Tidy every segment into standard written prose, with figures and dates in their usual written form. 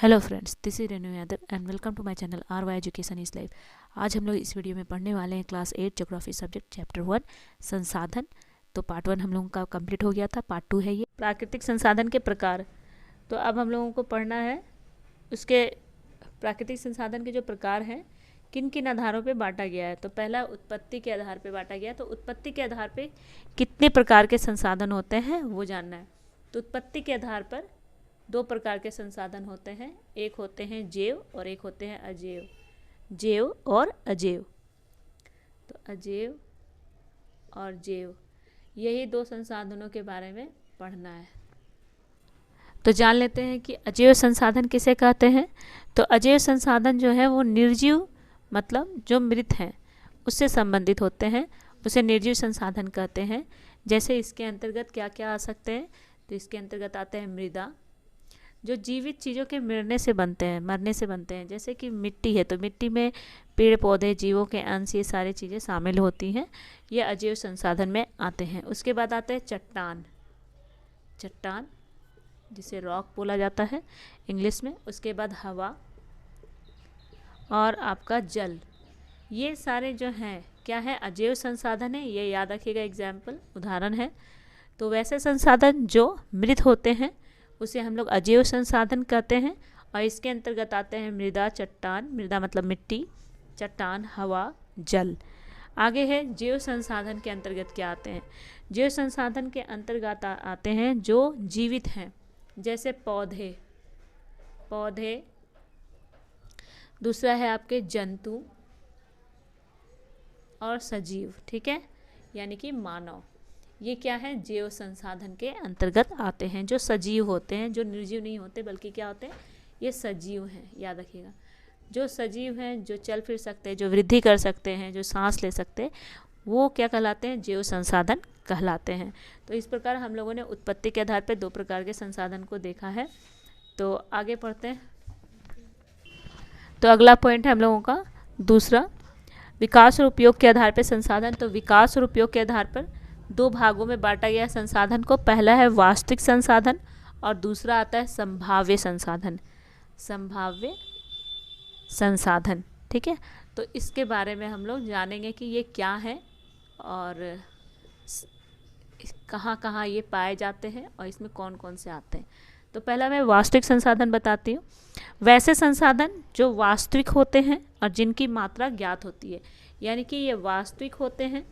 Hello friends, this is Renu Yadav and welcome to my channel R Y education is life. आज हम लोग इस video में पढ़ने वाले हैं क्लास 8 ज्योग्राफी सब्जेक्ट चैप्टर 1 संसाधन। तो पार्ट 1 हम लोगों का कंप्लीट हो गया था, पार्ट 2 है ये प्राकृतिक संसाधन के प्रकार। तो अब हम लोगों को पढ़ना है उसके प्राकृतिक संसाधन के जो प्रकार हैं किन किन आधारों पे बांटा गया है। तो पहला उत्पत्ति के आधार पे बांटा गया। तो उत्पत्ति के आधार पे कितने प्रकार के संसाधन होते हैं वो जानना है। तो उत्पत्ति के आधार पर दो प्रकार के संसाधन होते हैं, एक होते हैं जैव और एक होते हैं अजैव। जैव और अजैव। तो अजैव और जैव, यही दो संसाधनों के बारे में पढ़ना है। तो जान लेते हैं कि अजैव संसाधन किसे कहते हैं। तो अजैव संसाधन जो है वो निर्जीव, मतलब जो मृत हैं उससे संबंधित होते हैं, उसे निर्जीव संसाधन कहते हैं। जैसे इसके अंतर्गत क्या क्या आ सकते हैं। तो इसके अंतर्गत आते हैं मृदा, जो जीवित चीज़ों के मरने से बनते हैं। जैसे कि मिट्टी है तो मिट्टी में पेड़ पौधे, जीवों के अंश, ये सारी चीज़ें शामिल होती हैं, ये अजैव संसाधन में आते हैं। उसके बाद आते हैं चट्टान जिसे रॉक बोला जाता है इंग्लिश में। उसके बाद हवा और आपका जल, ये सारे जो हैं क्या है, अजैव संसाधन है। ये याद रखिएगा, एग्जाम्पल उदाहरण है। तो वैसे संसाधन जो मृत होते हैं उसे हम लोग अजैव संसाधन कहते हैं। और इसके अंतर्गत आते हैं मृदा, चट्टान, मृदा मतलब मिट्टी, चट्टान, हवा, जल। आगे है जैव संसाधन के अंतर्गत क्या आते हैं। जैव संसाधन के अंतर्गत आते हैं जो जीवित हैं, जैसे पौधे। दूसरा है आपके जंतु और सजीव, ठीक है, यानी कि मानव। ये क्या है, जैव संसाधन के अंतर्गत आते हैं, जो सजीव होते हैं, जो निर्जीव नहीं होते बल्कि क्या होते हैं, ये सजीव हैं। याद रखिएगा, जो सजीव हैं, जो चल फिर सकते हैं, जो वृद्धि कर सकते हैं, जो सांस ले सकते हैं, वो क्या कहलाते हैं, जैव संसाधन कहलाते हैं। तो इस प्रकार हम लोगों ने उत्पत्ति के आधार पर दो प्रकार के संसाधन को देखा है। तो आगे पढ़ते हैं। तो अगला पॉइंट है हम लोगों का दूसरा, विकास और उपयोग के आधार पर संसाधन। तो विकास और उपयोग के आधार पर दो भागों में बांटा गया संसाधन को। पहला है वास्तविक संसाधन और दूसरा आता है संभाव्य संसाधन। ठीक है, तो इसके बारे में हम लोग जानेंगे कि ये क्या है और कहाँ कहाँ ये पाए जाते हैं और इसमें कौन कौन से आते हैं। तो पहला मैं वास्तविक संसाधन बताती हूँ। वैसे संसाधन जो वास्तविक होते हैं और जिनकी मात्रा ज्ञात होती है, यानी कि ये वास्तविक होते हैं,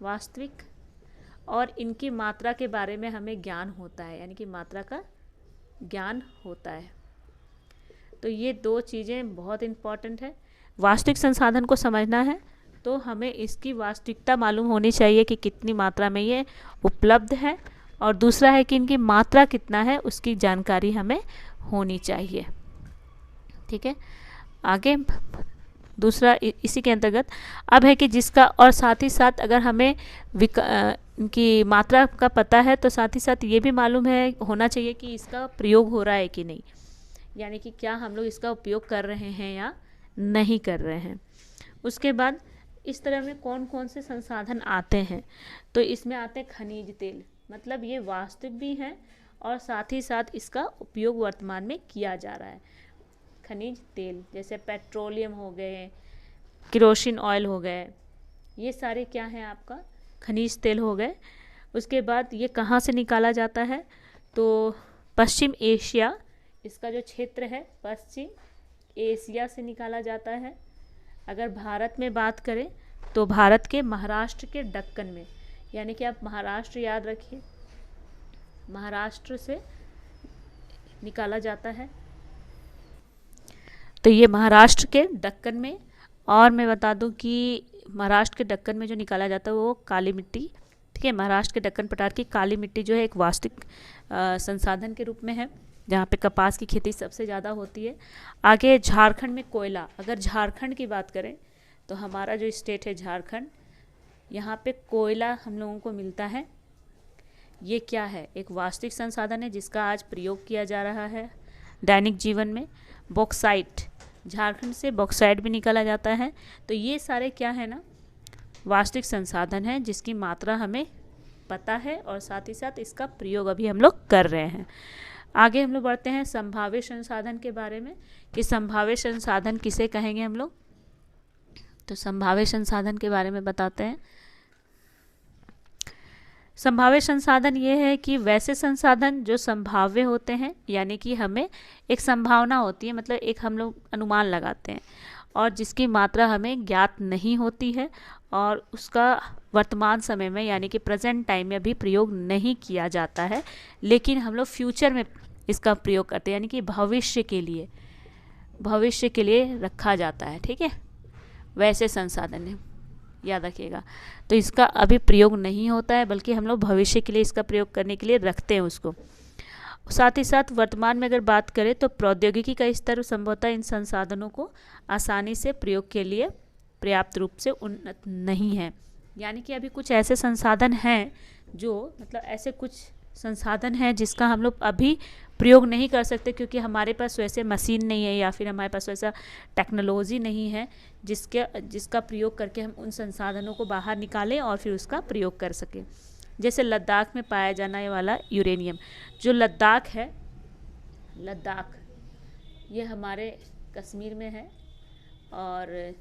वास्तविक, और इनकी मात्रा के बारे में हमें ज्ञान होता है, यानी कि मात्रा का ज्ञान होता है। तो ये दो चीज़ें बहुत इम्पॉर्टेंट है। वास्तविक संसाधन को समझना है तो हमें इसकी वास्तविकता मालूम होनी चाहिए कि कितनी मात्रा में ये उपलब्ध है, और दूसरा है कि इनकी मात्रा कितना है उसकी जानकारी हमें होनी चाहिए। ठीक है, आगे दूसरा इसी के अंतर्गत अब है कि जिसका, और साथ ही साथ अगर हमें इनकी मात्रा का पता है तो साथ ही साथ ये भी मालूम है होना चाहिए कि इसका प्रयोग हो रहा है कि नहीं, यानी कि क्या हम लोग इसका उपयोग कर रहे हैं या नहीं कर रहे हैं। उसके बाद इस तरह में कौन कौन से संसाधन आते हैं। तो इसमें आते हैं खनिज तेल, मतलब ये वास्तविक भी हैं और साथ ही साथ इसका उपयोग वर्तमान में किया जा रहा है। खनिज तेल जैसे पेट्रोलियम हो गए, केरोसिन ऑयल हो गए, ये सारे क्या हैं, आपका खनिज तेल हो गए। उसके बाद ये कहाँ से निकाला जाता है। तो पश्चिम एशिया, इसका जो क्षेत्र है पश्चिम एशिया से निकाला जाता है। अगर भारत में बात करें तो भारत के महाराष्ट्र के दक्कन में, यानी कि आप महाराष्ट्र याद रखिए, महाराष्ट्र से निकाला जाता है। तो ये महाराष्ट्र के दक्कन में, और मैं बता दूं कि महाराष्ट्र के दक्कन में जो निकाला जाता है वो काली मिट्टी, ठीक है, महाराष्ट्र के दक्कन पठार की काली मिट्टी जो है एक वास्तविक संसाधन के रूप में है, जहाँ पे कपास की खेती सबसे ज़्यादा होती है। आगे झारखंड में कोयला, अगर झारखंड की बात करें तो हमारा जो स्टेट है झारखंड, यहाँ पे कोयला हम लोगों को मिलता है। ये क्या है, एक वास्तविक संसाधन है जिसका आज प्रयोग किया जा रहा है दैनिक जीवन में। बॉक्साइट, झारखंड से बॉक्साइट भी निकाला जाता है। तो ये सारे क्या है ना, वास्तविक संसाधन है जिसकी मात्रा हमें पता है और साथ ही साथ इसका प्रयोग अभी हम लोग कर रहे हैं। आगे हम लोग बढ़ते हैं संभाव्य संसाधन के बारे में, कि संभाव्य संसाधन किसे कहेंगे हम लोग। तो संभाव्य संसाधन के बारे में बताते हैं। संभाव्य संसाधन ये है कि वैसे संसाधन जो संभाव्य होते हैं, यानी कि हमें एक संभावना होती है, मतलब एक हम लोग अनुमान लगाते हैं, और जिसकी मात्रा हमें ज्ञात नहीं होती है और उसका वर्तमान समय में यानी कि प्रेजेंट टाइम में अभी प्रयोग नहीं किया जाता है, लेकिन हम लोग फ्यूचर में इसका प्रयोग करते हैं, यानी कि भविष्य के लिए रखा जाता है। ठीक है, वैसे संसाधन है, याद रखिएगा। तो इसका अभी प्रयोग नहीं होता है, बल्कि हम लोग भविष्य के लिए इसका प्रयोग करने के लिए रखते हैं उसको। साथ ही साथ वर्तमान में अगर बात करें तो प्रौद्योगिकी का स्तर संभवतः इन संसाधनों को आसानी से प्रयोग के लिए पर्याप्त रूप से उन्नत नहीं है। यानी कि अभी कुछ ऐसे संसाधन हैं जो, मतलब ऐसे कुछ संसाधन हैं जिसका हम लोग अभी प्रयोग नहीं कर सकते, क्योंकि हमारे पास वैसे मशीन नहीं है या फिर हमारे पास वैसा टेक्नोलॉजी नहीं है जिसका प्रयोग करके हम उन संसाधनों को बाहर निकालें और फिर उसका प्रयोग कर सकें। जैसे लद्दाख में पाया जाने वाला यूरेनियम, जो लद्दाख है, लद्दाख ये हमारे कश्मीर में है, और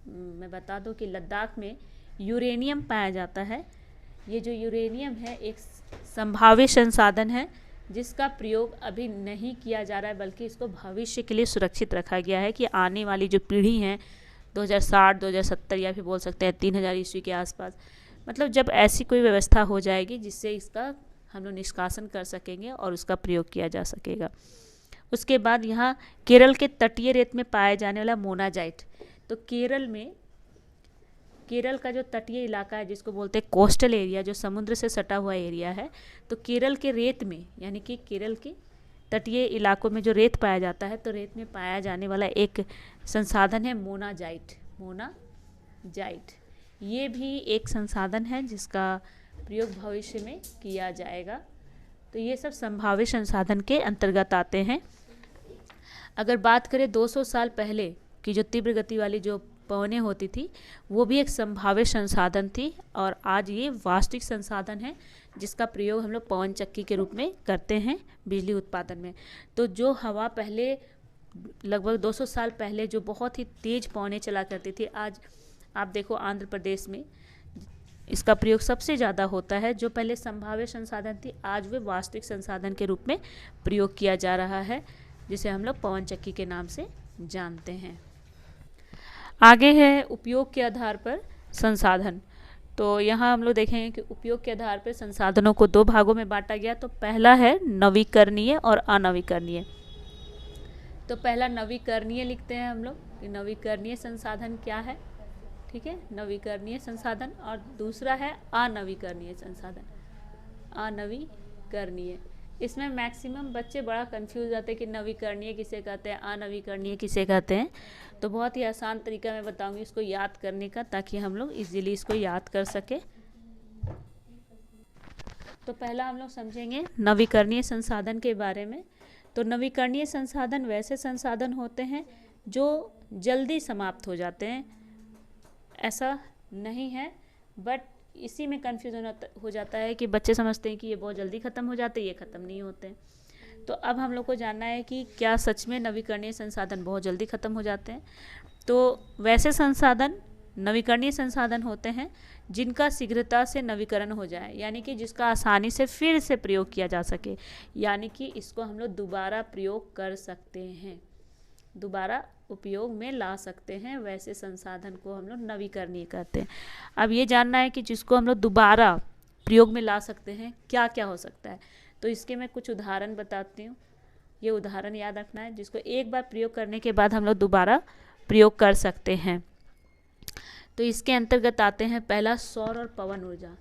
मैं बता दूं कि लद्दाख में यूरेनियम पाया जाता है। ये जो यूरेनियम है एक संभाव्य संसाधन है जिसका प्रयोग अभी नहीं किया जा रहा है, बल्कि इसको भविष्य के लिए सुरक्षित रखा गया है कि आने वाली जो पीढ़ी है 2060, 2070 या फिर बोल सकते हैं 3000 ईस्वी के आसपास, मतलब जब ऐसी कोई व्यवस्था हो जाएगी जिससे इसका हम लोग निष्कासन कर सकेंगे और उसका प्रयोग किया जा सकेगा। उसके बाद यहाँ केरल के तटीय रेत में पाए जाने वाला मोनाजाइट। तो केरल का जो तटीय इलाका है जिसको बोलते हैं कोस्टल एरिया, जो समुद्र से सटा हुआ एरिया है, तो केरल के रेत में, यानी कि केरल के तटीय इलाकों में जो रेत पाया जाता है, तो रेत में पाया जाने वाला एक संसाधन है मोनाजाइट। ये भी एक संसाधन है जिसका प्रयोग भविष्य में किया जाएगा। तो ये सब संभाव्य संसाधन के अंतर्गत आते हैं। अगर बात करें 200 साल पहले की जो तीव्र गति वाली जो पवनें होती थी, वो भी एक संभाव्य संसाधन थी, और आज ये वास्तविक संसाधन है जिसका प्रयोग हम लोग पवन चक्की के रूप में करते हैं बिजली उत्पादन में। तो जो हवा पहले लगभग 200 साल पहले जो बहुत ही तेज़ पवनें चला करती थी, आज आप देखो आंध्र प्रदेश में इसका प्रयोग सबसे ज़्यादा होता है। जो पहले संभाव्य संसाधन थी, आज वे वास्तविक संसाधन के रूप में प्रयोग किया जा रहा है, जिसे हम लोग पवन चक्की के नाम से जानते हैं। आगे है उपयोग के आधार पर संसाधन। तो यहाँ हम लोग देखेंगे कि उपयोग के आधार पर संसाधनों को 2 भागों में बांटा गया। तो पहला है नवीकरणीय और अनवीकरणीय। तो पहला नवीकरणीय लिखते हैं हम लोग कि नवीकरणीय संसाधन क्या है। ठीक है, नवीकरणीय संसाधन। और दूसरा है अनवीकरणीय संसाधन। अनवीकरणीय, इसमें मैक्सिमम बच्चे बड़ा कंफ्यूज जाते हैं कि नवीकरणीय किसे कहते हैं, अनवीकरणीय किसे कहते हैं। तो बहुत ही आसान तरीका मैं बताऊंगी इसको याद करने का, ताकि हम लोग इजीली इसको याद कर सके। तो पहला हम लोग समझेंगे नवीकरणीय संसाधन के बारे में। तो नवीकरणीय संसाधन वैसे संसाधन होते हैं जो जल्दी समाप्त हो जाते हैं। ऐसा नहीं है, बट इसी में कन्फ्यूजन हो जाता है कि बच्चे समझते हैं कि ये बहुत जल्दी ख़त्म हो जाते हैं, ये ख़त्म नहीं होते। तो अब हम लोग को जानना है कि क्या सच में नवीकरणीय संसाधन बहुत जल्दी ख़त्म हो जाते हैं। तो वैसे संसाधन नवीकरणीय संसाधन होते हैं जिनका शीघ्रता से नवीकरण हो जाए, यानी कि जिसका आसानी से फिर से प्रयोग किया जा सके, यानी कि इसको हम लोग दोबारा प्रयोग कर सकते हैं, दोबारा उपयोग में ला सकते हैं। वैसे संसाधन को हम लोग नवीकरणीय कहते हैं। अब ये जानना है कि जिसको हम लोग दोबारा प्रयोग में ला सकते हैं क्या क्या हो सकता है। तो इसके मैं कुछ उदाहरण बताती हूँ। ये उदाहरण याद रखना है जिसको एक बार प्रयोग करने के बाद हम लोग दोबारा प्रयोग कर सकते हैं। तो इसके अंतर्गत आते हैं पहला सौर और पवन ऊर्जा।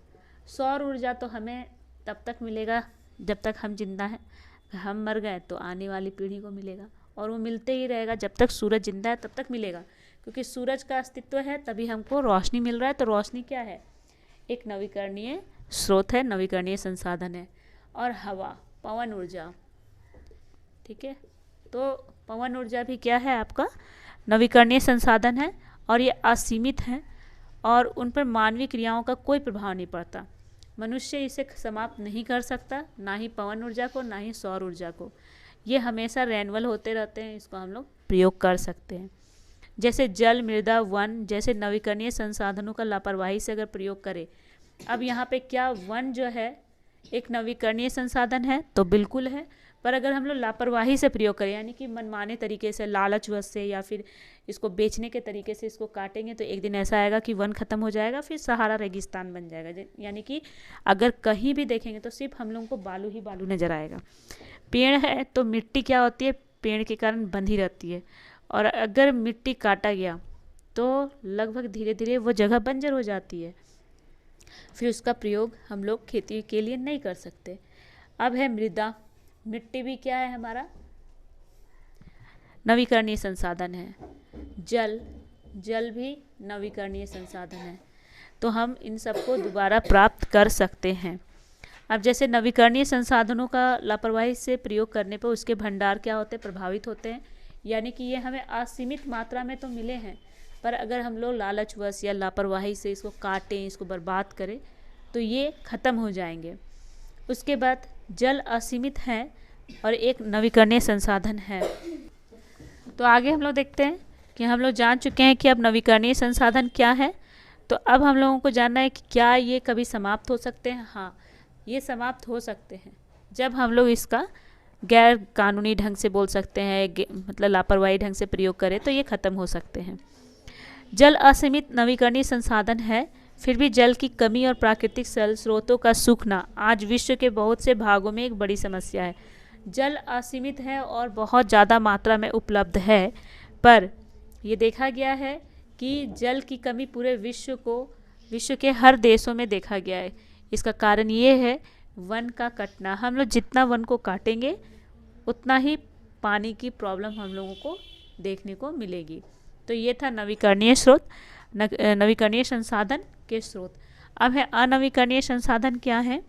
सौर ऊर्जा तो हमें तब तक मिलेगा जब तक हम जिंदा हैं। हम मर गए तो आने वाली पीढ़ी को मिलेगा, और वो मिलते ही रहेगा जब तक सूरज जिंदा है तब तक मिलेगा, क्योंकि सूरज का अस्तित्व है तभी हमको रोशनी मिल रहा है। तो रोशनी क्या है, एक नवीकरणीय स्रोत है, नवीकरणीय संसाधन है। और हवा, पवन ऊर्जा, ठीक है, तो पवन ऊर्जा भी क्या है आपका नवीकरणीय संसाधन है, और ये असीमित है और उन पर मानवीय क्रियाओं का कोई प्रभाव नहीं पड़ता। मनुष्य इसे समाप्त नहीं कर सकता, ना ही पवन ऊर्जा को, ना ही सौर ऊर्जा को। ये हमेशा रेन्युअल होते रहते हैं, इसको हम लोग प्रयोग कर सकते हैं। जैसे जल, मृदा, वन जैसे नवीकरणीय संसाधनों का लापरवाही से अगर प्रयोग करें, अब यहाँ पे क्या वन जो है एक नवीकरणीय संसाधन है? तो बिल्कुल है, पर अगर हम लोग लापरवाही से प्रयोग करें, यानी कि मनमाने तरीके से, लालचवश से, या फिर इसको बेचने के तरीके से इसको काटेंगे, तो एक दिन ऐसा आएगा कि वन खत्म हो जाएगा, फिर सहारा रेगिस्तान बन जाएगा। यानी कि अगर कहीं भी देखेंगे तो सिर्फ हम लोगों को बालू ही बालू नजर आएगा। पेड़ है तो मिट्टी क्या होती है? पेड़ के कारण बंधी रहती है, और अगर मिट्टी काटा गया तो लगभग धीरे धीरे वो जगह बंजर हो जाती है, फिर उसका प्रयोग हम लोग खेती के लिए नहीं कर सकते। अब है मृदा। मिट्टी भी क्या है? हमारा नवीकरणीय संसाधन है। जल, जल भी नवीकरणीय संसाधन है, तो हम इन सबको दोबारा प्राप्त कर सकते हैं। अब जैसे नवीकरणीय संसाधनों का लापरवाही से प्रयोग करने पर उसके भंडार क्या होते हैं? प्रभावित होते हैं। यानी कि ये हमें असीमित मात्रा में तो मिले हैं, पर अगर हम लोग लालचवश या लापरवाही से इसको काटें, इसको बर्बाद करें, तो ये ख़त्म हो जाएंगे। उसके बाद जल असीमित है और एक नवीकरणीय संसाधन है। तो आगे हम लोग देखते हैं कि हम लोग जान चुके हैं कि अब नवीकरणीय संसाधन क्या है। तो अब हम लोगों को जानना है कि क्या ये कभी समाप्त हो सकते हैं? हाँ, ये समाप्त हो सकते हैं जब हम लोग इसका गैर कानूनी ढंग से बोल सकते हैं, मतलब लापरवाही ढंग से प्रयोग करें, तो ये ख़त्म हो सकते हैं। जल असीमित नवीकरणीय संसाधन है, फिर भी जल की कमी और प्राकृतिक जल स्रोतों का सूखना आज विश्व के बहुत से भागों में एक बड़ी समस्या है। जल असीमित है और बहुत ज़्यादा मात्रा में उपलब्ध है, पर ये देखा गया है कि जल की कमी पूरे विश्व के हर देशों में देखा गया है। इसका कारण ये है वन का कटना। हम लोग जितना वन को काटेंगे उतना ही पानी की प्रॉब्लम हम लोगों को देखने को मिलेगी। तो ये था नवीकरणीय स्रोत, नवीकरणीय संसाधन के स्रोत। अब है अनवीकरणीय संसाधन। क्या है?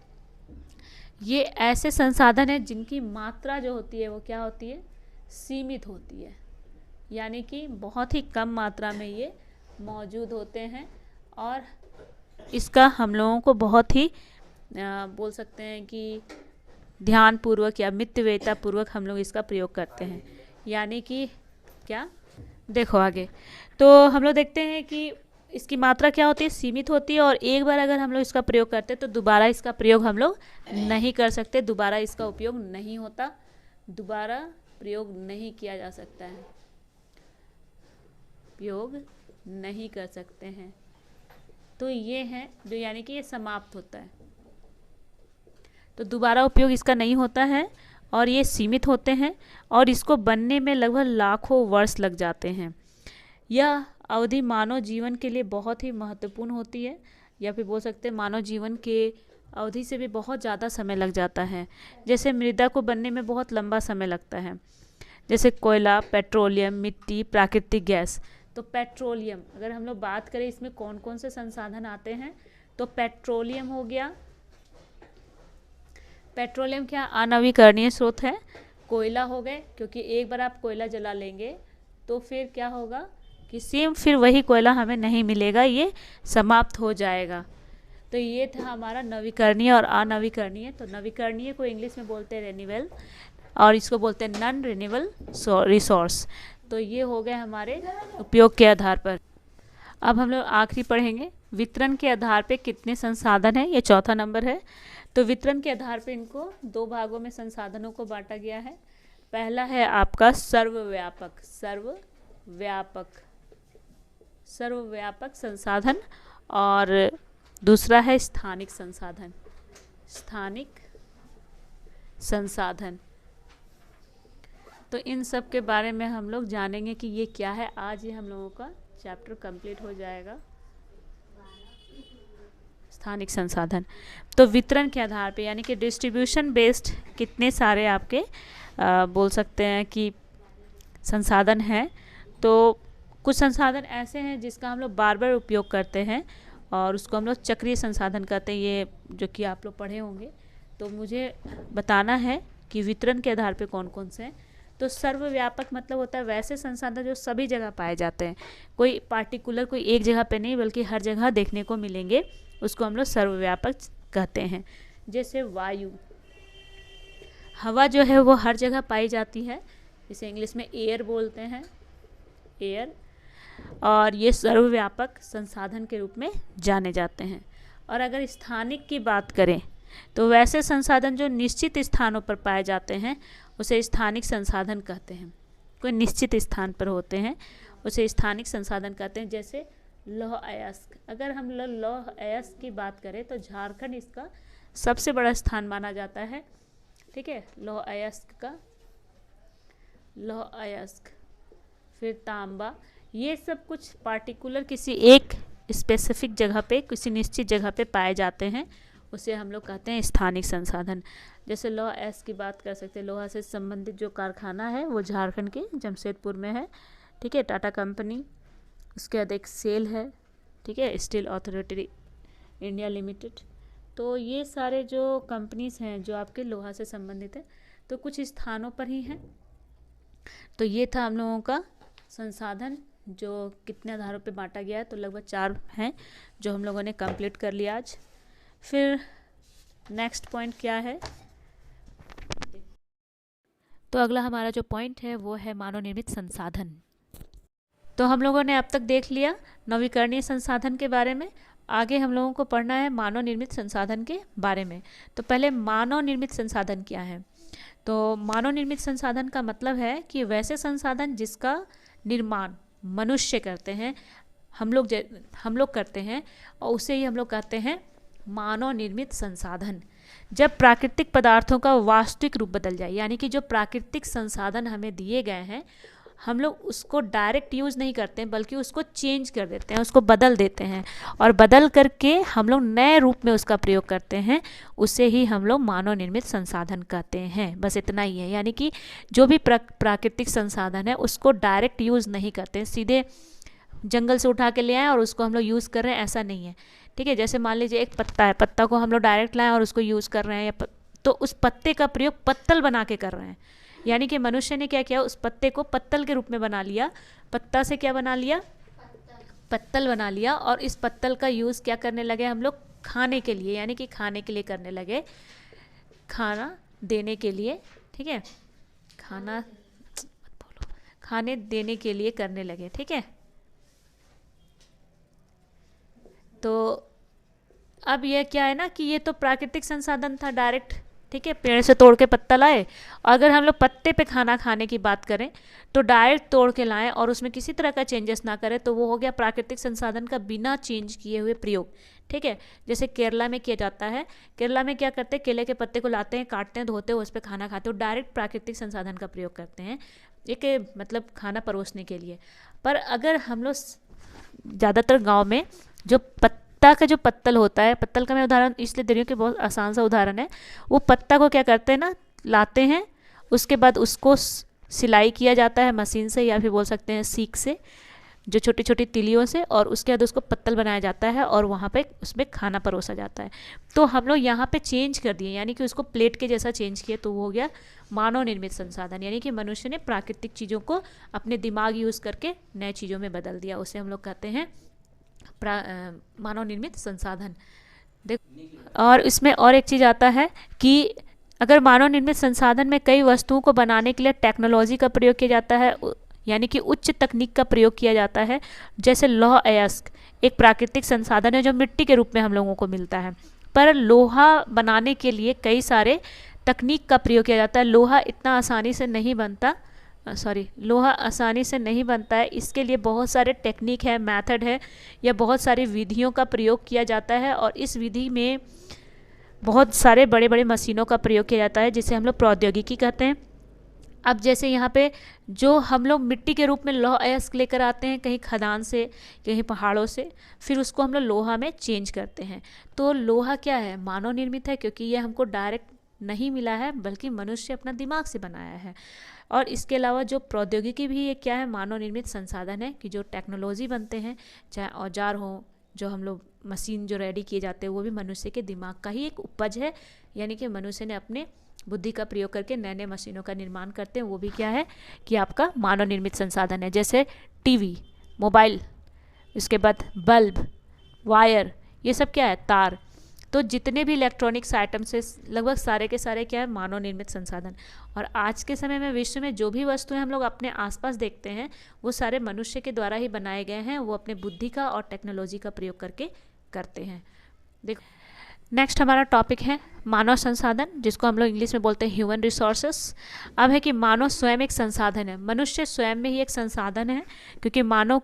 ये ऐसे संसाधन हैं जिनकी मात्रा जो होती है वो क्या होती है? सीमित होती है, यानी कि बहुत ही कम मात्रा में ये मौजूद होते हैं, और इसका हम लोगों को बहुत ही बोल सकते हैं कि ध्यानपूर्वक या मितव्ययितापूर्वक हम लोग इसका प्रयोग करते हैं। यानी कि क्या, देखो आगे तो हम लोग देखते हैं कि इसकी मात्रा क्या होती है? सीमित होती है, और एक बार अगर हम लोग इसका प्रयोग करते हैं तो दोबारा इसका प्रयोग हम लोग नहीं कर सकते, दोबारा इसका उपयोग नहीं होता, दोबारा प्रयोग नहीं किया जा सकता है, प्रयोग नहीं कर सकते हैं। तो ये है जो, यानी कि ये समाप्त होता है, तो दोबारा उपयोग इसका नहीं होता है, और ये सीमित होते हैं, और इसको बनने में लगभग लाखों वर्ष लग जाते हैं। यह अवधि मानव जीवन के लिए बहुत ही महत्वपूर्ण होती है, या फिर बोल सकते हैं मानव जीवन के अवधि से भी बहुत ज़्यादा समय लग जाता है। जैसे मृदा को बनने में बहुत लंबा समय लगता है, जैसे कोयला, पेट्रोलियम, मिट्टी, प्राकृतिक गैस। तो पेट्रोलियम, अगर हम लोग बात करें इसमें कौन कौन से संसाधन आते हैं, तो पेट्रोलियम हो गया। पेट्रोलियम क्या? अनवीकरणीय स्रोत है। कोयला हो गए, क्योंकि एक बार आप कोयला जला लेंगे तो फिर क्या होगा कि सेम फिर वही कोयला हमें नहीं मिलेगा, ये समाप्त हो जाएगा। तो ये था हमारा नवीकरणीय और अनवीकरणीय। तो नवीकरणीय को इंग्लिश में बोलते हैं रिन्यूएबल, और इसको बोलते हैं नॉन रिन्यूएबल रिसोर्स। तो ये हो गए हमारे उपयोग के आधार पर। अब हम लोग आखिरी पढ़ेंगे, वितरण के आधार पे कितने संसाधन हैं, ये चौथा नंबर है। तो वितरण के आधार पे इनको दो भागों में संसाधनों को बांटा गया है। पहला है आपका सर्वव्यापक संसाधन, और दूसरा है स्थानिक संसाधन। तो इन सब के बारे में हम लोग जानेंगे कि ये क्या है। आज ही हम लोगों का चैप्टर कंप्लीट हो जाएगा, स्थानिक संसाधन। तो वितरण के आधार पे, यानी कि डिस्ट्रीब्यूशन बेस्ड कितने सारे आपके बोल सकते हैं कि संसाधन हैं। तो कुछ संसाधन ऐसे हैं जिसका हम लोग बार बार उपयोग करते हैं, और उसको हम लोग चक्रीय संसाधन कहते हैं, ये जो कि आप लोग पढ़े होंगे। तो मुझे बताना है कि वितरण के आधार पे कौन कौन से हैं। तो सर्वव्यापक मतलब होता है वैसे संसाधन जो सभी जगह पाए जाते हैं, कोई पार्टिकुलर कोई एक जगह पे नहीं बल्कि हर जगह देखने को मिलेंगे, उसको हम लोग सर्वव्यापक कहते हैं। जैसे वायु, हवा जो है वो हर जगह पाई जाती है, इसे इंग्लिश में एयर बोलते हैं, एयर, और ये सर्वव्यापक संसाधन के रूप में जाने जाते हैं। और अगर स्थानिक की बात करें तो वैसे संसाधन जो निश्चित स्थानों पर पाए जाते हैं उसे स्थानिक संसाधन कहते हैं। कोई निश्चित स्थान पर होते हैं उसे स्थानिक संसाधन कहते हैं। जैसे लौह अयस्क, अगर हम लौह अयस्क की बात करें तो झारखंड इसका सबसे बड़ा स्थान माना जाता है। ठीक है, लौह अयस्क का, लौह अयस्क, फिर तांबा, ये सब कुछ पार्टिकुलर किसी एक स्पेसिफिक जगह पे, किसी निश्चित जगह पे पाए जाते हैं, उसे हम लोग कहते हैं स्थानिक संसाधन। जैसे लौह अयस्क की बात कर सकते हैं, लोहा से संबंधित जो कारखाना है वो झारखंड के जमशेदपुर में है। ठीक है, टाटा कंपनी, उसके बाद एक सेल है, ठीक है, स्टील अथॉरिटी इंडिया लिमिटेड। तो ये सारे जो कंपनीज हैं जो आपके लोहा से संबंधित है, तो कुछ स्थानों पर ही हैं। तो ये था हम लोगों का संसाधन जो कितने आधारों पे बांटा गया है, तो लगभग 4 हैं जो हम लोगों ने कंप्लीट कर लिया आज। फिर नेक्स्ट पॉइंट क्या है, तो अगला हमारा जो पॉइंट है वो है मानव निर्मित संसाधन। तो हम लोगों ने अब तक देख लिया नवीकरणीय संसाधन के बारे में, आगे हम लोगों को पढ़ना है मानव निर्मित संसाधन के बारे में। तो पहले मानव निर्मित संसाधन क्या है। तो मानव निर्मित संसाधन का मतलब है कि वैसे संसाधन जिसका निर्माण मनुष्य करते हैं, हम लोग करते हैं, और उसे ही हम लोग कहते हैं मानव निर्मित संसाधन। जब प्राकृतिक पदार्थों का वास्तविक रूप बदल जाए, यानी कि जो प्राकृतिक संसाधन हमें दिए गए हैं हम लोग उसको डायरेक्ट यूज़ नहीं करते हैं, बल्कि उसको चेंज कर देते हैं, उसको बदल देते हैं, और बदल करके हम लोग नए रूप में उसका प्रयोग करते हैं, उसे ही हम लोग मानव निर्मित संसाधन कहते हैं। बस इतना ही है, यानी कि जो भी प्राकृतिक संसाधन है उसको डायरेक्ट यूज़ नहीं करते हैं, सीधे जंगल से उठा के ले आए और उसको हम लोग यूज़ कर रहे हैं, ऐसा नहीं है। ठीक है, जैसे मान लीजिए एक पत्ता है, पत्ता को हम लोग डायरेक्ट लाएँ और उसको यूज़ कर रहे हैं, तो उस पत्ते का प्रयोग पत्तल बना के कर रहे हैं। यानी कि मनुष्य ने क्या किया, उस पत्ते को पत्तल के रूप में बना लिया, पत्ता से क्या बना लिया, पत्तल बना लिया, और इस पत्तल का यूज़ क्या करने लगे हम लोग, खाने के लिए, यानी कि खाने के लिए करने लगे, खाना देने के लिए। ठीक है, खाने देने के लिए करने लगे। ठीक है, तो अब यह क्या है ना कि ये तो प्राकृतिक संसाधन था डायरेक्ट, ठीक है, पेड़ से तोड़ के पत्ता लाए। अगर हम लोग पत्ते पे खाना खाने की बात करें तो डायरेक्ट तोड़ के लाएं और उसमें किसी तरह का चेंजेस ना करें, तो वो हो गया प्राकृतिक संसाधन का बिना चेंज किए हुए प्रयोग। ठीक है, जैसे केरला में किया जाता है, केरला में क्या करते हैं, केले के पत्ते को लाते हैं, काटते हैं, धोते हैं, उस पर खाना खाते हैं, डायरेक्ट प्राकृतिक संसाधन का प्रयोग करते हैं, एक मतलब खाना परोसने के लिए। पर अगर हम लोग ज़्यादातर गाँव में जो पत्ता का जो पत्तल होता है, पत्तल का मैं उदाहरण इसलिए दे रही हूँ कि बहुत आसान सा उदाहरण है, वो पत्ता को क्या करते हैं ना, लाते हैं, उसके बाद उसको सिलाई किया जाता है मशीन से, या फिर बोल सकते हैं सीक से, जो छोटी छोटी तिलियों से, और उसके बाद उसको पत्तल बनाया जाता है और वहाँ पे उसमें खाना परोसा जाता है। तो हम लोग यहाँ पे चेंज कर दिए, यानी कि उसको प्लेट के जैसा चेंज किया, तो वो हो गया मानव निर्मित संसाधन, यानी कि मनुष्य ने प्राकृतिक चीज़ों को अपने दिमाग यूज़ करके नए चीज़ों में बदल दिया, उसे हम लोग कहते हैं मानव निर्मित संसाधन। और इसमें और एक चीज़ आता है कि अगर मानव निर्मित संसाधन में कई वस्तुओं को बनाने के लिए टेक्नोलॉजी का प्रयोग किया जाता है, यानी कि उच्च तकनीक का प्रयोग किया जाता है, जैसे लौह अयस्क एक प्राकृतिक संसाधन है जो मिट्टी के रूप में हम लोगों को मिलता है, पर लोहा बनाने के लिए कई सारे तकनीक का प्रयोग किया जाता है। लोहा इतना आसानी से नहीं बनता, लोहा आसानी से नहीं बनता है, इसके लिए बहुत सारे टेक्निक है, मेथड है, या बहुत सारी विधियों का प्रयोग किया जाता है, और इस विधि में बहुत सारे बड़े बड़े मशीनों का प्रयोग किया जाता है, जिसे हम लोग प्रौद्योगिकी कहते हैं। अब जैसे यहाँ पे जो हम लोग मिट्टी के रूप में लौह अयस्क लेकर आते हैं कहीं खदान से, कहीं पहाड़ों से, फिर उसको हम लोग लोहा में चेंज करते हैं। तो लोहा क्या है, मानव निर्मित है, क्योंकि ये हमको डायरेक्ट नहीं मिला है, बल्कि मनुष्य अपना दिमाग से बनाया है। और इसके अलावा जो प्रौद्योगिकी भी ये क्या है, मानव निर्मित संसाधन है, कि जो टेक्नोलॉजी बनते हैं, चाहे औजार हो, जो हम लोग मशीन जो रेडी किए जाते हैं, वो भी मनुष्य के दिमाग का ही एक उपज है, यानी कि मनुष्य ने अपने बुद्धि का प्रयोग करके नए नए मशीनों का निर्माण करते हैं, वो भी क्या है कि आपका मानव निर्मित संसाधन है। जैसे टीवी, मोबाइल, इसके बाद बल्ब, वायर, ये सब क्या है, तार। तो जितने भी इलेक्ट्रॉनिक्स आइटम्स है लगभग सारे के सारे क्या है, मानव निर्मित संसाधन। और आज के समय में विश्व में जो भी वस्तुएं हम लोग अपने आसपास देखते हैं वो सारे मनुष्य के द्वारा ही बनाए गए हैं, वो अपने बुद्धि का और टेक्नोलॉजी का प्रयोग करके करते हैं। देखो नेक्स्ट हमारा टॉपिक है मानव संसाधन, जिसको हम लोग इंग्लिश में बोलते हैं ह्यूमन रिसोर्सेस। अब है कि मानव स्वयं एक संसाधन है, मनुष्य स्वयं में ही एक संसाधन है, क्योंकि मानव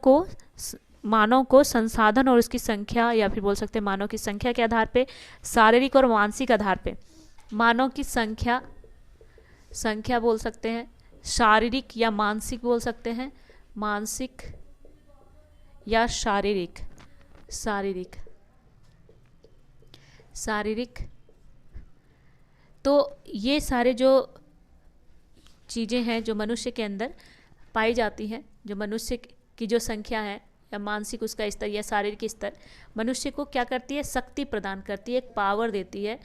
को संसाधन और उसकी संख्या, या फिर बोल सकते हैं मानव की संख्या के आधार पे, शारीरिक और मानसिक आधार पे, मानव की संख्या बोल सकते हैं, शारीरिक या मानसिक बोल सकते हैं, मानसिक या शारीरिक। तो ये सारे जो चीज़ें हैं जो मनुष्य के अंदर पाई जाती हैं, जो मनुष्य की जो संख्या है या मानसिक उसका स्तर या शारीरिक स्तर, मनुष्य को क्या करती है, शक्ति प्रदान करती है, एक पावर देती है,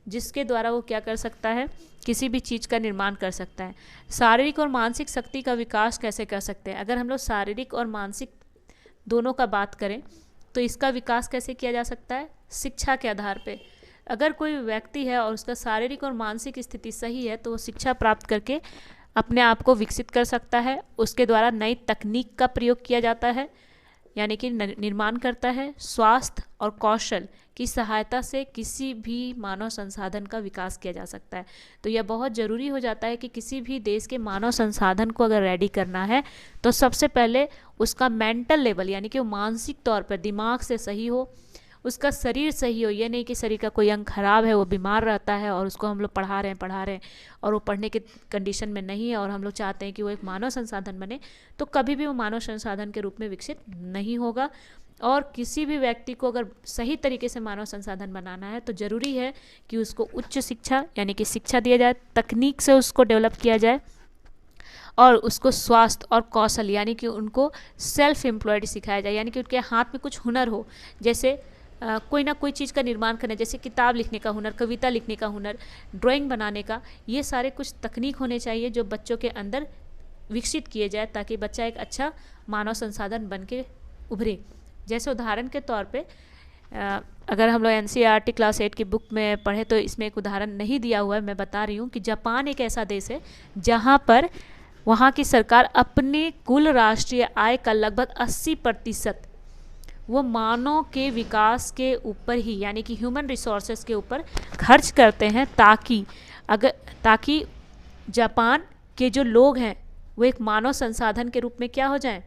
जिसके द्वारा वो क्या कर सकता है, किसी भी चीज़ का निर्माण कर सकता है। शारीरिक और मानसिक शक्ति का विकास कैसे कर सकते हैं? अगर हम लोग शारीरिक और मानसिक दोनों का बात करें तो इसका विकास कैसे किया जा सकता है? शिक्षा के आधार पे। अगर कोई व्यक्ति है और उसका शारीरिक और मानसिक स्थिति सही है तो वो शिक्षा प्राप्त करके अपने आप को विकसित कर सकता है। उसके द्वारा नई तकनीक का प्रयोग किया जाता है, यानी कि निर्माण करता है। स्वास्थ्य और कौशल की सहायता से किसी भी मानव संसाधन का विकास किया जा सकता है। तो यह बहुत ज़रूरी हो जाता है कि किसी भी देश के मानव संसाधन को अगर रेडी करना है तो सबसे पहले उसका मेंटल लेवल, यानी कि वो मानसिक तौर पर दिमाग से सही हो, उसका शरीर सही हो। ये नहीं कि शरीर का कोई अंग खराब है, वो बीमार रहता है और उसको हम लोग पढ़ा रहे हैं और वो पढ़ने के कंडीशन में नहीं है और हम लोग चाहते हैं कि वो एक मानव संसाधन बने, तो कभी भी वो मानव संसाधन के रूप में विकसित नहीं होगा। और किसी भी व्यक्ति को अगर सही तरीके से मानव संसाधन बनाना है तो ज़रूरी है कि उसको उच्च शिक्षा, यानी कि शिक्षा दिया जाए, तकनीक से उसको डेवलप किया जाए, और उसको स्वास्थ्य और कौशल, यानी कि उनको सेल्फ एम्प्लॉयड सिखाया जाए, यानी कि उनके हाथ में कुछ हुनर हो, जैसे कोई ना कोई चीज़ का निर्माण करना, जैसे किताब लिखने का हुनर, कविता लिखने का हुनर, ड्राइंग बनाने का, ये सारे कुछ तकनीक होने चाहिए जो बच्चों के अंदर विकसित किए जाए, ताकि बच्चा एक अच्छा मानव संसाधन बन के उभरे। जैसे उदाहरण के तौर पे अगर हम लोग NCERT क्लास 8 की बुक में पढ़े तो इसमें एक उदाहरण नहीं दिया हुआ है, मैं बता रही हूँ कि जापान एक ऐसा देश है जहाँ पर वहाँ की सरकार अपने कुल राष्ट्रीय आय का लगभग 80% वो मानव के विकास के ऊपर ही, यानी कि ह्यूमन रिसोर्सेज के ऊपर खर्च करते हैं, ताकि जापान के जो लोग हैं वो एक मानव संसाधन के रूप में क्या हो जाएं,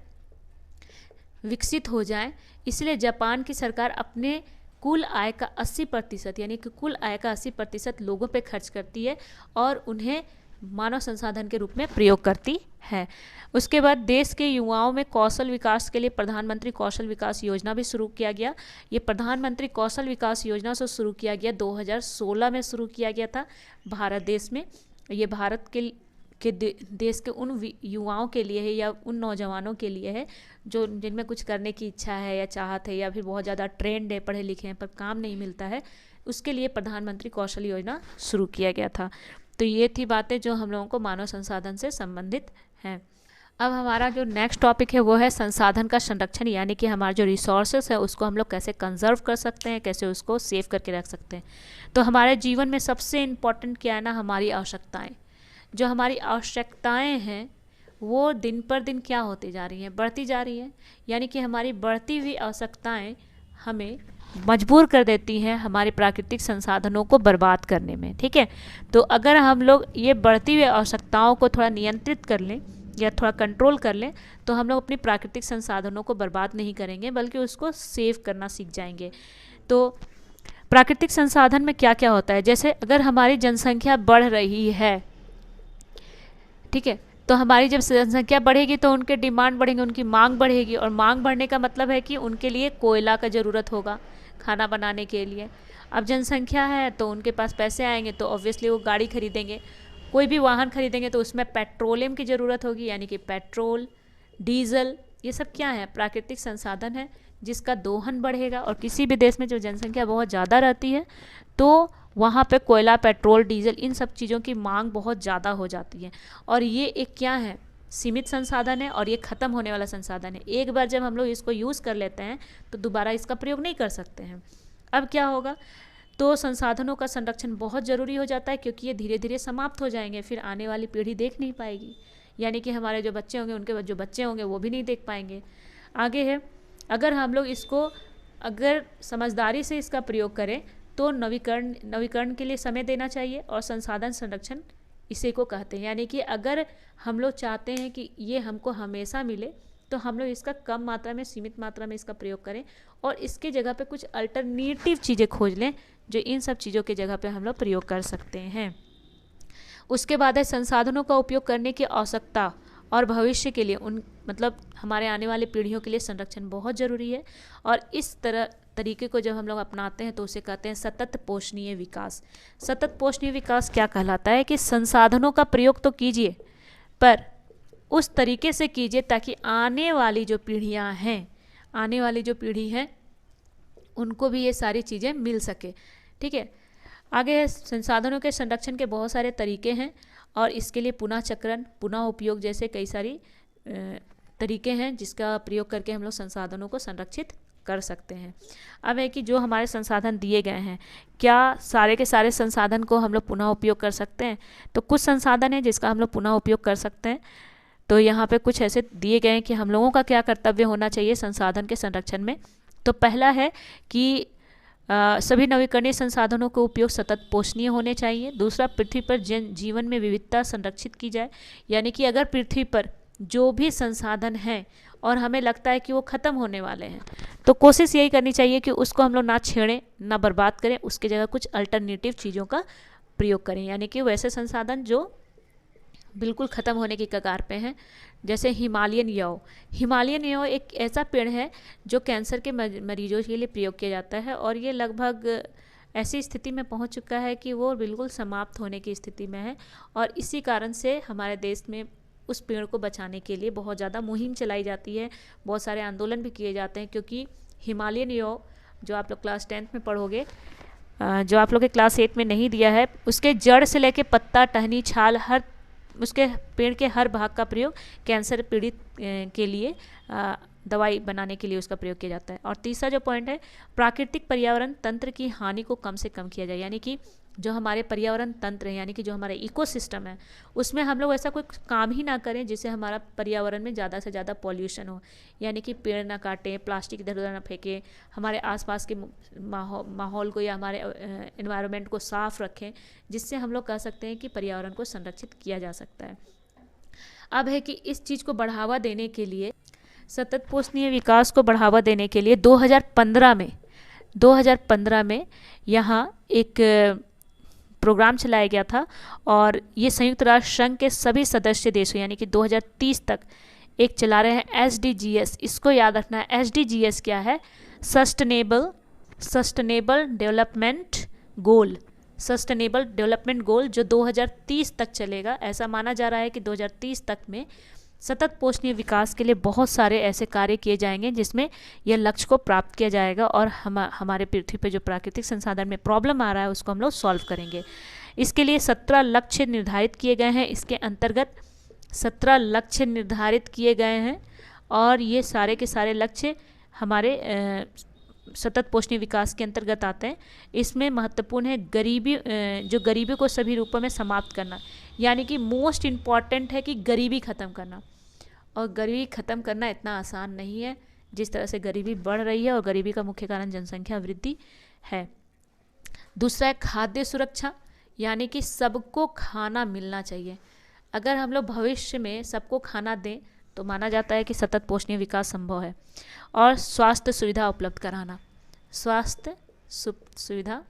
विकसित हो जाएं। इसलिए जापान की सरकार अपने कुल आय का 80%, यानी कि कुल आय का 80% लोगों पे खर्च करती है और उन्हें मानव संसाधन के रूप में प्रयोग करती है। उसके बाद देश के युवाओं में कौशल विकास के लिए प्रधानमंत्री कौशल विकास योजना भी शुरू किया गया। ये प्रधानमंत्री कौशल विकास योजना से शुरू किया गया, 2016 में शुरू किया गया था भारत देश में। ये भारत के देश के उन युवाओं के लिए है या उन नौजवानों के लिए है जो जिनमें कुछ करने की इच्छा है या चाहत है, या फिर बहुत ज़्यादा ट्रेंड है, पढ़े लिखे हैं पर काम नहीं मिलता है, उसके लिए प्रधानमंत्री कौशल योजना शुरू किया गया था। तो ये थी बातें जो हम लोगों को मानव संसाधन से संबंधित हैं। अब हमारा जो नेक्स्ट टॉपिक है वो है संसाधन का संरक्षण, यानी कि हमारा जो रिसोर्सेस है उसको हम लोग कैसे कंजर्व कर सकते हैं, कैसे उसको सेव करके रख सकते हैं। तो हमारे जीवन में सबसे इम्पॉर्टेंट क्या है ना, हमारी आवश्यकताएं। जो हमारी आवश्यकताएं हैं वो दिन पर दिन क्या होती जा रही हैं, बढ़ती जा रही हैं, यानी कि हमारी बढ़ती हुई आवश्यकताएं हमें मजबूर कर देती हैं हमारे प्राकृतिक संसाधनों को बर्बाद करने में। ठीक है, तो अगर हम लोग ये बढ़ती हुई आवश्यकताओं को थोड़ा नियंत्रित कर लें या थोड़ा कंट्रोल कर लें तो हम लोग अपनी प्राकृतिक संसाधनों को बर्बाद नहीं करेंगे, बल्कि उसको सेव करना सीख जाएंगे। तो प्राकृतिक संसाधन में क्या क्या होता है, जैसे अगर हमारी जनसंख्या बढ़ रही है, ठीक है, तो हमारी जब जनसंख्या बढ़ेगी तो उनके डिमांड बढ़ेंगे, उनकी मांग बढ़ेगी, और मांग बढ़ने का मतलब है कि उनके लिए कोयला का ज़रूरत होगा खाना बनाने के लिए। अब जनसंख्या है तो उनके पास पैसे आएंगे तो ऑब्वियसली वो गाड़ी खरीदेंगे, कोई भी वाहन खरीदेंगे तो उसमें पेट्रोलियम की ज़रूरत होगी, यानी कि पेट्रोल, डीजल, ये सब क्या है, प्राकृतिक संसाधन है जिसका दोहन बढ़ेगा। और किसी भी देश में जो जनसंख्या बहुत ज़्यादा रहती है तो वहाँ पे कोयला, पेट्रोल, डीजल, इन सब चीज़ों की मांग बहुत ज़्यादा हो जाती है। और ये एक क्या है, सीमित संसाधन है और ये ख़त्म होने वाला संसाधन है। एक बार जब हम लोग इसको यूज़ कर लेते हैं तो दोबारा इसका प्रयोग नहीं कर सकते हैं। अब क्या होगा, तो संसाधनों का संरक्षण बहुत ज़रूरी हो जाता है, क्योंकि ये धीरे धीरे समाप्त हो जाएंगे, फिर आने वाली पीढ़ी देख नहीं पाएगी, यानी कि हमारे जो बच्चे होंगे उनके जो बच्चे होंगे वो भी नहीं देख पाएंगे। आगे है, अगर हम लोग इसको अगर समझदारी से इसका प्रयोग करें तो नवीकरण के लिए समय देना चाहिए, और संसाधन संरक्षण इसी को कहते हैं। यानी कि अगर हम लोग चाहते हैं कि ये हमको हमेशा मिले, तो हम लोग इसका कम मात्रा में, सीमित मात्रा में इसका प्रयोग करें, और इसके जगह पे कुछ अल्टरनेटिव चीज़ें खोज लें जो इन सब चीज़ों के जगह पे हम लोग प्रयोग कर सकते हैं। उसके बाद है संसाधनों का उपयोग करने की आवश्यकता और भविष्य के लिए मतलब हमारे आने वाली पीढ़ियों के लिए संरक्षण बहुत ज़रूरी है। और इस तरीके को जब हम लोग अपनाते हैं तो उसे कहते हैं सतत पोषणीय विकास। सतत पोषणीय विकास क्या कहलाता है कि संसाधनों का प्रयोग तो कीजिए, पर उस तरीके से कीजिए ताकि आने वाली जो पीढ़ियाँ हैं, आने वाली जो पीढ़ी है उनको भी ये सारी चीज़ें मिल सके। ठीक है, आगे संसाधनों के संरक्षण के बहुत सारे तरीके हैं, और इसके लिए पुनः चक्रण, पुनः उपयोग जैसे कई सारी तरीके हैं जिसका प्रयोग करके हम लोग संसाधनों को संरक्षित कर सकते हैं। अब है कि जो हमारे संसाधन दिए गए हैं, क्या सारे के सारे संसाधन को हम लोग पुनः उपयोग कर सकते हैं? तो कुछ संसाधन है जिसका हम लोग पुनः उपयोग कर सकते हैं। तो यहाँ पे कुछ ऐसे दिए गए हैं कि हम लोगों का क्या कर्तव्य होना चाहिए संसाधन के संरक्षण में। तो पहला है कि सभी नवीकरणीय संसाधनों का उपयोग सतत पोषणीय होने चाहिए। दूसरा, पृथ्वी पर जीवन में विविधता संरक्षित की जाए, यानी कि अगर पृथ्वी पर जो भी संसाधन हैं और हमें लगता है कि वो ख़त्म होने वाले हैं, तो कोशिश यही करनी चाहिए कि उसको हम लोग ना छेड़ें, ना बर्बाद करें, उसकी जगह कुछ अल्टरनेटिव चीज़ों का प्रयोग करें, यानी कि वैसे संसाधन जो बिल्कुल ख़त्म होने की कगार पे हैं। जैसे हिमालयन यव। हिमालयन यव एक ऐसा पेड़ है जो कैंसर के मरीजों के लिए प्रयोग किया जाता है, और ये लगभग ऐसी स्थिति में पहुंच चुका है कि वो बिल्कुल समाप्त होने की स्थिति में है। और इसी कारण से हमारे देश में उस पेड़ को बचाने के लिए बहुत ज़्यादा मुहिम चलाई जाती है, बहुत सारे आंदोलन भी किए जाते हैं, क्योंकि हिमालयन यव जो आप लोग क्लास 10th में पढ़ोगे, जो आप लोग के क्लास 8 में नहीं दिया है, उसके जड़ से लेके पत्ता, टहनी, छाल, हर उसके पेड़ के हर भाग का प्रयोग कैंसर पीड़ित के लिए दवाई बनाने के लिए उसका प्रयोग किया जाता है। और तीसरा जो पॉइंट है, प्राकृतिक पर्यावरण तंत्र की हानि को कम से कम किया जाए, यानी कि जो हमारे पर्यावरण तंत्र है, यानी कि जो हमारा इकोसिस्टम है, उसमें हम लोग ऐसा कोई काम ही ना करें जिससे हमारा पर्यावरण में ज़्यादा से ज़्यादा पॉल्यूशन हो, यानी कि पेड़ ना काटें, प्लास्टिक इधर उधर ना फेंकें, हमारे आसपास के माहौल को या हमारे एनवायरनमेंट को साफ रखें, जिससे हम लोग कह सकते हैं कि पर्यावरण को संरक्षित किया जा सकता है। अब है कि इस चीज़ को बढ़ावा देने के लिए, सतत पोषणीय विकास को बढ़ावा देने के लिए 2015 में यहाँ एक प्रोग्राम चलाया गया था, और ये संयुक्त राष्ट्र संघ के सभी सदस्य देशों, यानी कि 2030 तक एक चला रहे हैं SDGs। इसको याद रखना है, SDGs क्या है? Sustainable development goal. Sustainable development goal जो 2030 तक चलेगा। ऐसा माना जा रहा है कि 2030 तक में सतत पोषणीय विकास के लिए बहुत सारे ऐसे कार्य किए जाएंगे जिसमें यह लक्ष्य को प्राप्त किया जाएगा, और हमारे पृथ्वी पे जो प्राकृतिक संसाधन में प्रॉब्लम आ रहा है उसको हम लोग सॉल्व करेंगे। इसके लिए 17 लक्ष्य निर्धारित किए गए हैं। इसके अंतर्गत 17 लक्ष्य निर्धारित किए गए हैं, और ये सारे के सारे लक्ष्य हमारे सतत पोषणीय विकास के अंतर्गत आते हैं। इसमें महत्वपूर्ण है गरीबी, जो गरीबी को सभी रूपों में समाप्त करना, यानी कि मोस्ट इम्पॉर्टेंट है कि गरीबी ख़त्म करना। और गरीबी ख़त्म करना इतना आसान नहीं है जिस तरह से गरीबी बढ़ रही है, और गरीबी का मुख्य कारण जनसंख्या वृद्धि है। दूसरा है खाद्य सुरक्षा, यानी कि सबको खाना मिलना चाहिए। अगर हम लोग भविष्य में सबको खाना दें तो माना जाता है कि सतत पोषणीय विकास संभव है। और स्वास्थ्य सुविधा उपलब्ध कराना, स्वास्थ्य सुविधा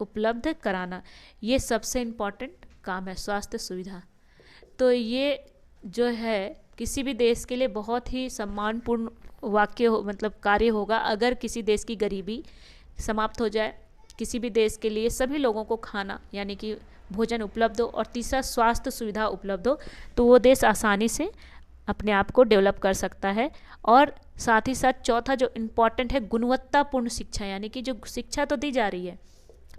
उपलब्ध कराना, ये सबसे इम्पॉर्टेंट काम है, स्वास्थ्य सुविधा। तो ये जो है किसी भी देश के लिए बहुत ही सम्मानपूर्ण मतलब कार्य होगा अगर किसी देश की गरीबी समाप्त हो जाए, किसी भी देश के लिए सभी लोगों को खाना यानी कि भोजन उपलब्ध हो, और तीसरा स्वास्थ्य सुविधा उपलब्ध हो, तो वो देश आसानी से अपने आप को डेवलप कर सकता है। और साथ ही साथ चौथा जो इम्पॉर्टेंट है गुणवत्तापूर्ण शिक्षा, यानी कि जो शिक्षा तो दी जा रही है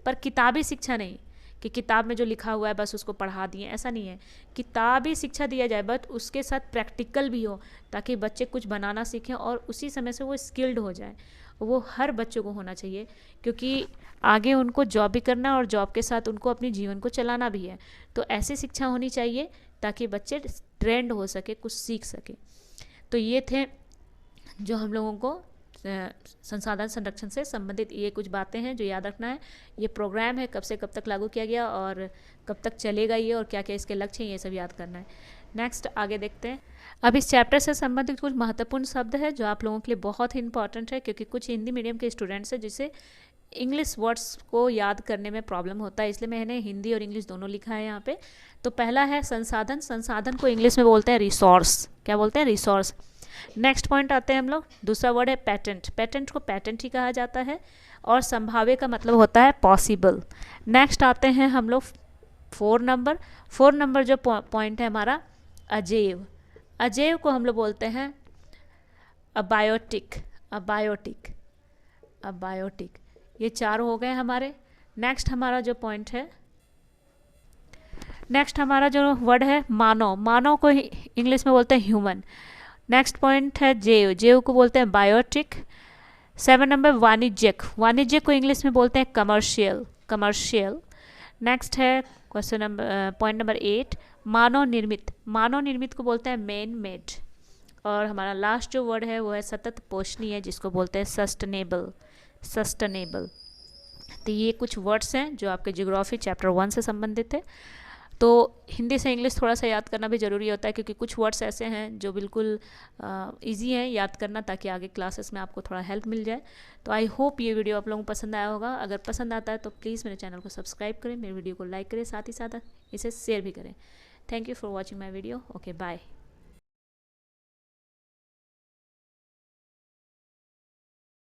पर किताबी शिक्षा नहीं कि किताब में जो लिखा हुआ है बस उसको पढ़ा दिए, ऐसा नहीं है। किताबी शिक्षा दिया जाए बट उसके साथ प्रैक्टिकल भी हो, ताकि बच्चे कुछ बनाना सीखें और उसी समय से वो स्किल्ड हो जाए। वो हर बच्चों को होना चाहिए, क्योंकि आगे उनको जॉब भी करना है और जॉब के साथ उनको अपने जीवन को चलाना भी है। तो ऐसी शिक्षा होनी चाहिए ताकि बच्चे ट्रेंड हो सके, कुछ सीख सके। तो ये थे जो हम लोगों को संसाधन संरक्षण से संबंधित ये कुछ बातें हैं जो याद रखना है। ये प्रोग्राम है, कब से कब तक लागू किया गया और कब तक चलेगा ये, और क्या क्या इसके लक्ष्य हैं, ये सब याद करना है। नेक्स्ट आगे देखते हैं। अब इस चैप्टर से संबंधित कुछ महत्वपूर्ण शब्द है जो आप लोगों के लिए बहुत ही इंपॉर्टेंट है, क्योंकि कुछ हिंदी मीडियम के स्टूडेंट्स हैं जिसे इंग्लिश वर्ड्स को याद करने में प्रॉब्लम होता है, इसलिए मैंने हिंदी और इंग्लिश दोनों लिखा है यहाँ पे। तो पहला है संसाधन। संसाधन को इंग्लिश में बोलते हैं रिसोर्स। क्या बोलते हैं? रिसोर्स। नेक्स्ट पॉइंट आते हैं हम लोग, दूसरा वर्ड है पेटेंट। पेटेंट को पेटेंट ही कहा जाता है, और संभाव्य का मतलब होता है पॉसिबल। नेक्स्ट आते हैं हम लोग 4 नंबर। 4 नंबर जो पॉइंट है हमारा, अजेव। अजेव को हम लोग बोलते हैं अबायोटिक। Abiotic, abiotic. ये 4 हो गए हमारे। नेक्स्ट हमारा जो पॉइंट है, नेक्स्ट हमारा जो वर्ड है मानव। मानव को इंग्लिश में बोलते हैं ह्यूमन। नेक्स्ट पॉइंट है जेव। जेव को बोलते हैं बायोटिक। 7 नंबर वाणिज्यिक। वाणिज्यिक को इंग्लिश में बोलते हैं कमर्शियल। कमर्शियल। नेक्स्ट है क्वेश्चन नंबर पॉइंट नंबर 8, मानव निर्मित। मानव निर्मित को बोलते हैं मैन मेड। और हमारा लास्ट जो वर्ड है वो है सतत पोषणीय, जिसको बोलते हैं सस्टेनेबल। सस्टेनेबल। तो ये कुछ वर्ड्स हैं जो आपके ज्योग्राफी चैप्टर 1 से संबंधित है। तो हिंदी से इंग्लिश थोड़ा सा याद करना भी ज़रूरी होता है, क्योंकि कुछ वर्ड्स ऐसे हैं जो बिल्कुल इजी हैं याद करना, ताकि आगे क्लासेस में आपको थोड़ा हेल्प मिल जाए। तो आई होप ये वीडियो आप लोगों को पसंद आया होगा। अगर पसंद आता है तो प्लीज़ मेरे चैनल को सब्सक्राइब करें, मेरे वीडियो को लाइक करें, साथ ही साथ इसे शेयर भी करें। Thank you for watching my video. Okay, bye.